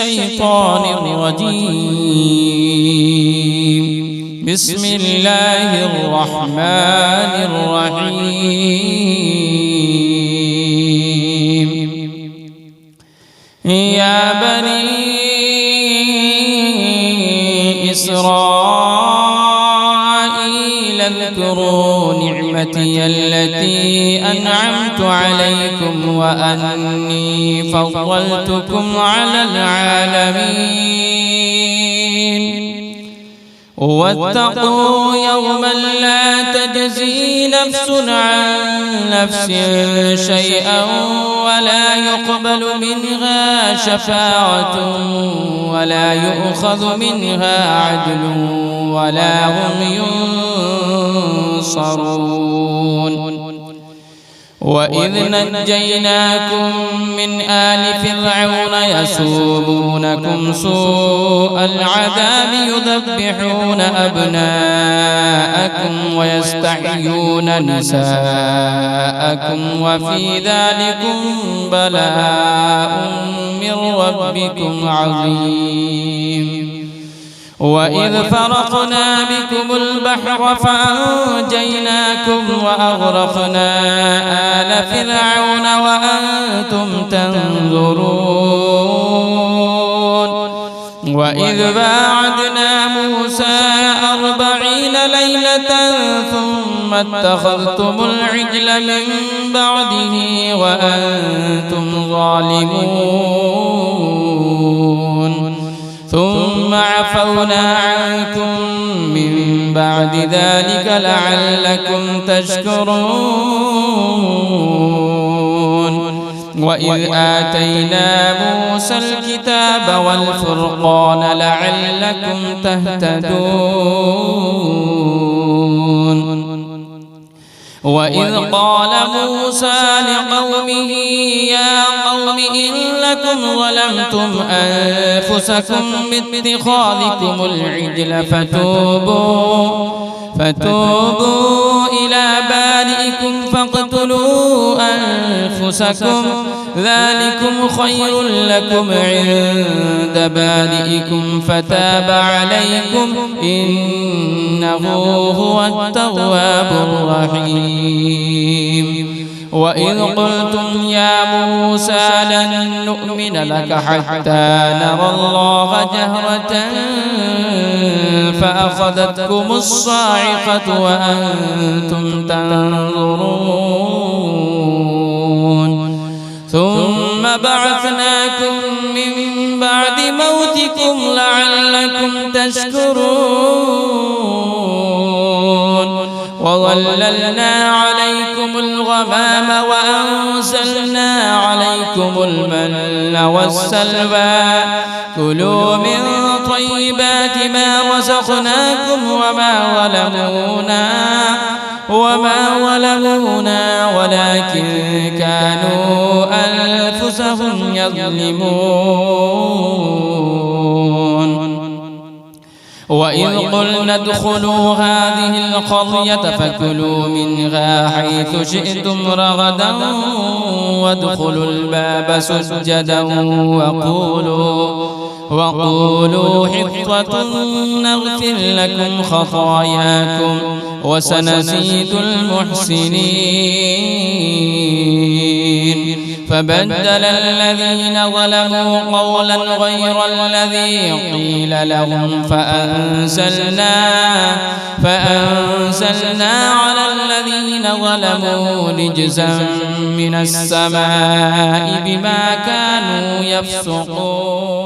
الشيطان الرجيم. بسم الله الرحمن الرحيم. يا بني إسرائيل اذكروا نعمتي التي أنعمت عليكم وأني فضلتكم على العالمين. واتقوا يوما لا تجزي نفس عن نفس شيئا ولا يقبل منها شفاعة ولا يؤخذ منها عدل ولا هم ينصرون. وإذ نجيناكم من آل فرعون يسومونكم سوء العذاب يذبحون أبناءكم ويستحيون نساءكم وفي ذلكم بلاء من ربكم عظيم. وإذ فرقنا بكم البحر فأنجيناكم وأغرقنا آل فرعون وأنتم تنظرون. وإذ باعدنا موسى 40 ليلة ثم اتخذتم العجل من بعده وأنتم ظالمون ثم عفونا عنكم من بعد ذلك لعلكم تشكرون. وإذ آتينا موسى الكتاب والفرقان لعلكم تهتدون. وإذ قال موسى لقومه يا قوم إنكم ظلمتم أنفسكم باتخاذكم العجل فتوبوا إلى بارئكم فاقتلوا أنفسكم ذلكم خير لكم عند بارئكم فتاب عليكم إنه هو التواب الرحيم. وإذ قلتم يا موسى لن نؤمن لك حتى نرى الله جهرة فأخذتكم الصاعقة وأنتم تنظرون ثم بعثناكم من بعد موتكم لعلكم تشكرون. وظللنا عليكم الغمام وأنزلنا عليكم المن والسلوى كلوا من طيبات ما رزقناكم وما ظلمونا ولكن كانوا أنفسهم يظلمون. وإذ قلنا ادخلوا هذه القرية فكلوا منها حيث شئتم رغدا وادخلوا الباب سجدا وقولوا حطة نغفر لكم خطاياكم وسنزيد المحسنين. فبدل الذين ظلموا قولا غير الذي قيل لهم فأنزلنا على الذين ظلموا رجزا من السماء بما كانوا يفسقون.